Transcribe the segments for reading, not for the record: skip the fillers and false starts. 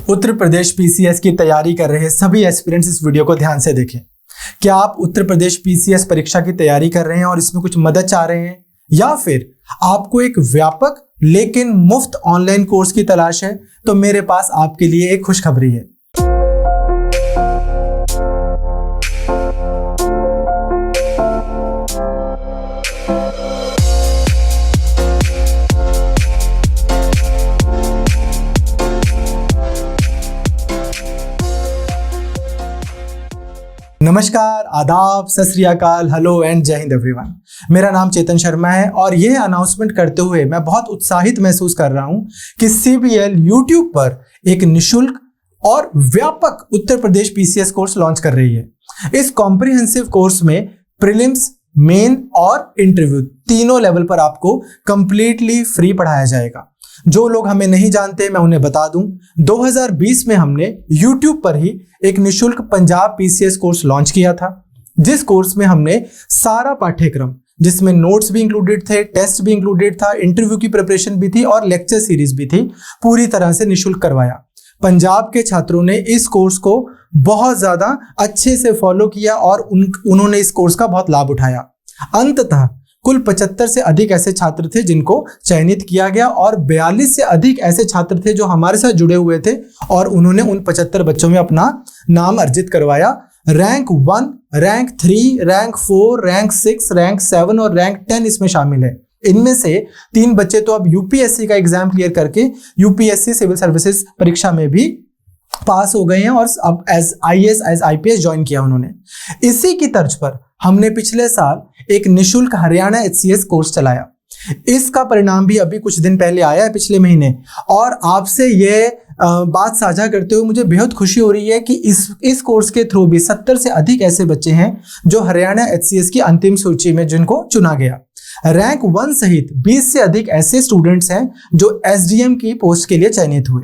Uttar Pradesh PCS की तैयारी कर रहे सभी एस्पिरेंट्स इस वीडियो को ध्यान से देखें। क्या आप उत्तर प्रदेश पीसीएस परीक्षा की तैयारी कर रहे हैं और इसमें कुछ मदद चाह रहे हैं, या फिर आपको एक व्यापक लेकिन मुफ्त ऑनलाइन कोर्स की तलाश है, तो मेरे पास आपके लिए एक खुशखबरी है। नमस्कार, आदाब, सत श्री अकाल, हेलो एंड जय हिंद एवरीवन। मेरा नाम चेतन शर्मा है और यह अनाउंसमेंट करते हुए मैं बहुत उत्साहित महसूस कर रहा हूं कि CBL YouTube पर एक निशुल्क और व्यापक Uttar Pradesh PCS course launch कर रही है। इस कॉम्प्रिहेंसिव कोर्स में प्रीलिम्स, मेन और इंटरव्यू तीनों लेवल पर आपको कंप्लीटली फ्री पढ़ाया जाएगा। जो लोग हमें नहीं जानते, मैं उन्हें बता दूं, 2020 में हमने YouTube पर ही एक निशुल्क पंजाब पीसीएस कोर्स लॉन्च किया था, जिस कोर्स में हमने सारा पाठ्यक्रम, जिसमें नोट्स भी इंक्लूडेड थे, टेस्ट भी इंक्लूडेड था, इंटरव्यू की प्रिपरेशन भी थी और लेक्चर सीरीज भी थी, पूरी तरह से निशुल्क करवाया। पंजाब के छात्रों ने इस कोर्स को बहुत ज्यादा अच्छे से फॉलो किया और उन्होंने इस कोर्स का बहुत लाभ उठाया। अंततः कुल 75 से अधिक ऐसे छात्र थे जिनको चयनित किया गया और 42 से अधिक ऐसे छात्र थे जो हमारे साथ जुड़े हुए थे और उन्होंने उन 75 बच्चों में अपना नाम अर्जित करवाया। Rank 1, rank 3, rank 4, rank 6, rank 7 और रैंक 10 इसमें शामिल है। इनमें से 3 बच्चे तो अब यूपीएससी का एग्जाम क्लियर करके यूपीएससी सिविल सर्विसेज परीक्षा में भी पास हो गए हैं और अब as IAS as IPS join किया उन्होंने। इसी की तर्ज पर हमने पिछले साल एक निशुल्क हरियाणा HCS कोर्स चलाया। इसका परिणाम भी अभी कुछ दिन पहले आया है, पिछले महीने, और आपसे ये बात साझा करते हुए मुझे बेहद खुशी हो रही है कि इस कोर्स के थ्रू भी 70 से अधिक ऐसे बच्चे हैं जो हरियाणा HCS की अंतिम सूची में जिनको चुना गया। रैंक 1 सहित 20 से अधिक ऐसे स्टूडेंट्स हैं जो SDM की पोस्ट के लिए चयनित हुए।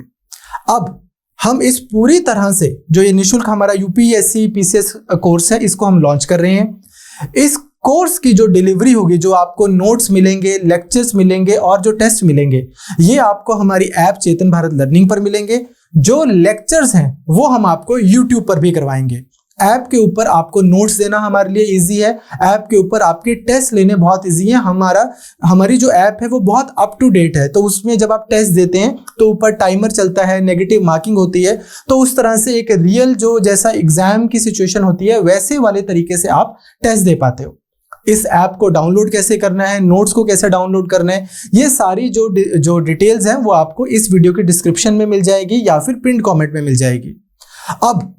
अब हम इस पूरी तरह से जो ये निशुल्क हमारा यूपीएससी पीसीएस कोर्स है, इसको हम लॉन्च कर रहे हैं। इस कोर्स की जो डिलीवरी होगी, जो आपको नोट्स मिलेंगे, लेक्चर्स मिलेंगे और जो टेस्ट मिलेंगे, ये आपको हमारी ऐप चेतन भारत लर्निंग पर मिलेंगे। जो लेक्चर्स हैं वो हम आपको YouTube पर भी करवाएंगे। ऐप के ऊपर आपको नोट्स देना हमारे लिए इजी है, ऐप के ऊपर आपके टेस्ट लेने बहुत इजी है। हमारी जो ऐप है वो बहुत अप टू डेट है, तो उसमें जब आप टेस्ट देते हैं तो ऊपर टाइमर चलता है, नेगेटिव मार्किंग होती है, तो उस तरह से एक रियल जो जैसा एग्जाम की सिचुएशन होती है वैसे वाले तरीके से आप टेस्ट दे पाते हो। इस ऐप को डाउनलोड कैसे करना है, नोट्स को कैसे डाउनलोड करना है, ये सारी जो डिटेल्स हैं वो आपको इस वीडियो के डिस्क्रिप्शन में मिल जाएगी या फिर पिन कमेंट में मिल जाएगी। अब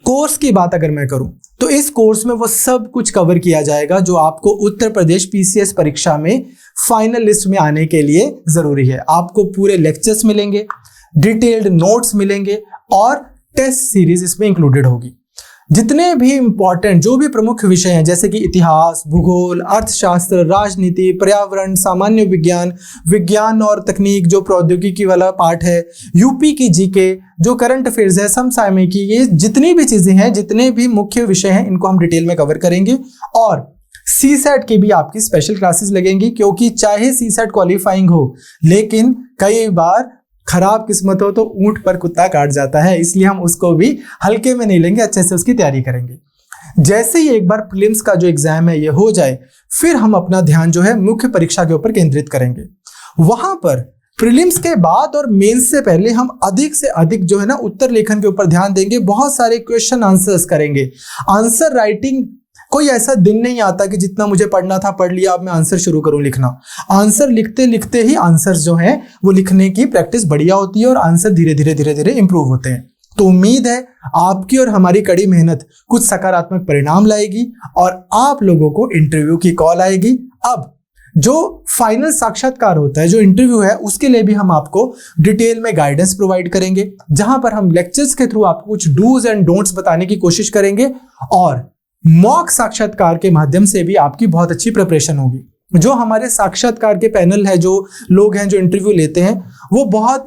कोर्स की बात अगर मैं करूं तो इस कोर्स में वो सब कुछ कवर किया जाएगा जो आपको उत्तर प्रदेश पीसीएस परीक्षा में फाइनल लिस्ट में आने के लिए जरूरी है। आपको पूरे लेक्चर्स मिलेंगे, डिटेल्ड नोट्स मिलेंगे और टेस्ट सीरीज इसमें इंक्लूडेड होगी। जितने भी इंपॉर्टेंट जो भी प्रमुख विषय हैं, जैसे कि इतिहास, भूगोल, अर्थशास्त्र, राजनीति, पर्यावरण, सामान्य विज्ञान, विज्ञान और तकनीक, जो प्रौद्योगिकी वाला पार्ट है, यूपी की जीके, जो करंट अफेयर्स है, समसामयिकी, ये जितनी भी चीजें हैं, जितने भी मुख्य विषय हैं, इनको हम डिटेल में कवर करेंगे। और CSAT की भी आपकी स्पेशल क्लासेस लगेंगी, क्योंकि चाहे CSAT क्वालिफाइंग हो, लेकिन कई बार खराब किस्मत हो तो ऊंट पर कुत्ता काट जाता है, इसलिए हम उसको भी हल्के में नहीं लेंगे, अच्छे से उसकी तैयारी करेंगे। जैसे ही एक बार प्रीलिम्स का जो एग्जाम है ये हो जाए, फिर हम अपना ध्यान जो है मुख्य परीक्षा के ऊपर केंद्रित करेंगे। वहां पर प्रीलिम्स के बाद और मेंस से पहले हम अधिक से अधिक जो है ना उत्तर लेखन के ऊपर ध्यान देंगे, बहुत सारे क्वेश्चन आंसर्स करेंगे। आंसर राइटिंग, कोई ऐसा दिन नहीं आता कि जितना मुझे पढ़ना था पढ़ लिया, अब मैं आंसर शुरू करूं लिखना। आंसर लिखते लिखते ही आंसर्स जो हैं वो लिखने की प्रैक्टिस बढ़िया होती है और आंसर धीरे धीरे इंप्रूव होते हैं। तो उम्मीद है आपकी और हमारी कड़ी मेहनत कुछ सकारात्मक परिणाम लाएगी और आप लोगों को इंटरव्यू की कॉल आएगी। अब जो फाइनल साक्षात्कार होता है, जो इंटरव्यू है, उसके लिए भी हम आपको डिटेल में गाइडेंस प्रोवाइड करेंगे, जहां पर हम लेक्चर्स के थ्रू आपको कुछ डूज एंड डोंट्स बताने की कोशिश करेंगे और मॉक साक्षात्कार के माध्यम से भी आपकी बहुत अच्छी प्रिपरेशन होगी। जो हमारे साक्षात्कार के पैनल है, जो लोग हैं जो इंटरव्यू लेते हैं, वो बहुत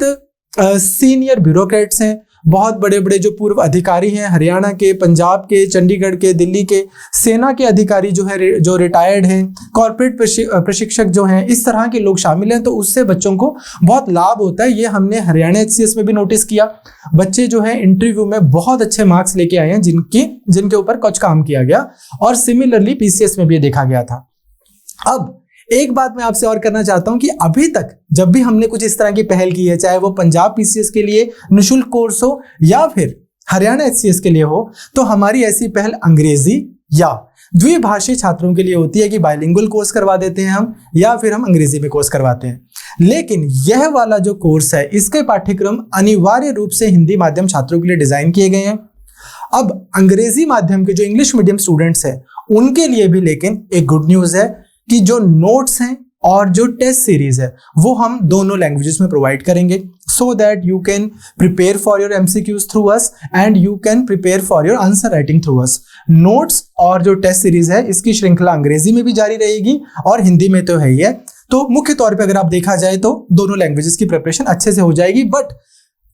सीनियर ब्यूरोक्रेट्स हैं, बहुत बड़े बड़े जो पूर्व अधिकारी हैं, हरियाणा के, पंजाब के, चंडीगढ़ के, दिल्ली के, सेना के अधिकारी जो है, जो रिटायर्ड हैं, कॉर्पोरेट प्रशिक्षक जो हैं, इस तरह के लोग शामिल हैं। तो उससे बच्चों को बहुत लाभ होता है। ये हमने हरियाणा HCS में भी नोटिस किया। बच्चे जो है इंटरव्यू में बहुत अच्छे मार्क्स लेके आए हैं, जिनके ऊपर कुछ काम किया गया, और सिमिलरली PCS में भी देखा गया था। अब एक बात मैं आपसे और करना चाहता हूं कि अभी तक जब भी हमने कुछ इस तरह की पहल की है, चाहे वो पंजाब PCS के लिए निःशुल्क कोर्स हो या फिर हरियाणा HCS के लिए हो, तो हमारी ऐसी पहल अंग्रेजी या द्विभाषी छात्रों के लिए होती है कि बाइलिंगुअल कोर्स करवा देते हैं हम, या फिर हम अंग्रेजी में कोर्स करवाते हैं। लेकिन यह वाला जो कोर्स है, इसके पाठ्यक्रम अनिवार्य रूप से हिंदी माध्यम छात्रों के लिए डिजाइन किए गए हैं। अब अंग्रेजी माध्यम के जो इंग्लिश मीडियम स्टूडेंट्स हैं, उनके लिए भी लेकिन एक गुड न्यूज है कि जो नोट्स हैं और जो टेस्ट सीरीज है, वो हम दोनों लैंग्वेजेस में प्रोवाइड करेंगे, so that you can prepare for your MCQs through us and you can prepare for your answer writing through us. Notes और जो टेस्ट सीरीज है, इसकी श्रृंखला अंग्रेजी में भी जारी रहेगी और हिंदी में तो है ही है। तो मुख्य तौर पे अगर आप देखा जाए तो दोनों लैंग्वेजेस की प्रिपरेशन अच्छे से हो जाएगी। बट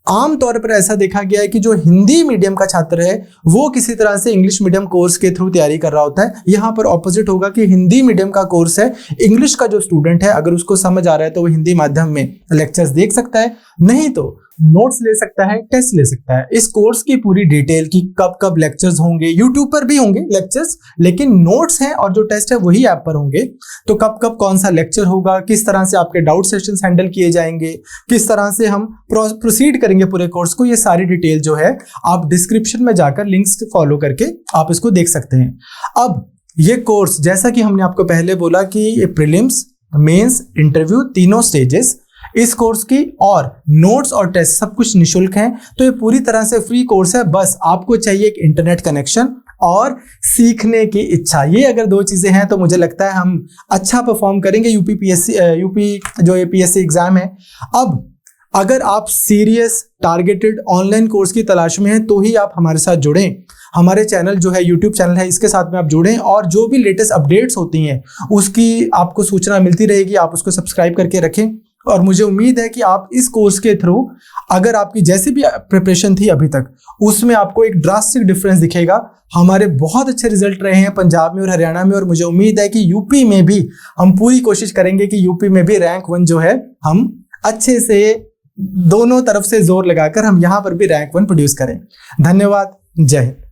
आम तौर पर ऐसा देखा गया है कि जो हिंदी मीडियम का छात्र है, वो किसी तरह से इंग्लिश मीडियम कोर्स के थ्रू तैयारी कर रहा होता है। यहाँ पर ऑपोजिट होगा कि हिंदी मीडियम का कोर्स है, इंग्लिश का जो स्टूडेंट है, अगर उसको समझ आ रहा है तो वो हिंदी माध्यम में लेक्चर्स देख सकता है, नहीं तो नोट्स ले सकता है, टेस्ट ले सकता है। इस कोर्स की पूरी डिटेल की कब कब लेक्चर्स होंगे, यूट्यूब पर भी होंगे लेक्चर्स, लेकिन नोट्स हैं और जो टेस्ट है वही ऐप पर होंगे। तो कब कब कौन सा लेक्चर होगा, किस तरह से आपके डाउट सेशंस हैंडल किए जाएंगे, किस तरह से हम प्रोसीड करेंगे पूरे कोर्स को, ये सारी डिटेल जो है आप डिस्क्रिप्शन में जाकर लिंक्स फॉलो करके आप इसको देख सकते हैं। अब ये कोर्स, जैसा कि हमने आपको पहले बोला कि ये प्रीलिम्स, मेंस, इंटरव्यू, तीनों स्टेजेस इस कोर्स की, और नोट्स और टेस्ट सब कुछ निःशुल्क हैं। तो ये पूरी तरह से फ्री कोर्स है। बस आपको चाहिए एक इंटरनेट कनेक्शन और सीखने की इच्छा। ये अगर दो चीजें हैं तो मुझे लगता है हम अच्छा परफॉर्म करेंगे यूपी जो APSC एग्जाम है। अब अगर आप सीरियस टारगेटेड ऑनलाइन कोर्स की तलाश में हैं, तो ही आप हमारे साथ जुड़ें। हमारे चैनल जो है, यूट्यूब चैनल है, इसके साथ में आप जुड़ें और जो भी लेटेस्ट अपडेट्स होती हैं उसकी आपको सूचना मिलती रहेगी। आप उसको सब्सक्राइब करके रखें और मुझे उम्मीद है कि आप इस कोर्स के थ्रू, अगर आपकी जैसी भी प्रिपरेशन थी अभी तक, उसमें आपको एक ड्रास्टिक डिफरेंस दिखेगा। हमारे बहुत अच्छे रिजल्ट रहे हैं पंजाब में और हरियाणा में, और मुझे उम्मीद है कि यूपी में भी हम पूरी कोशिश करेंगे कि यूपी में भी रैंक 1 जो है, हम अच्छे से दोनों तरफ से जोर लगाकर हम यहाँ पर भी रैंक 1 प्रोड्यूस करें। धन्यवाद। जय हिंद।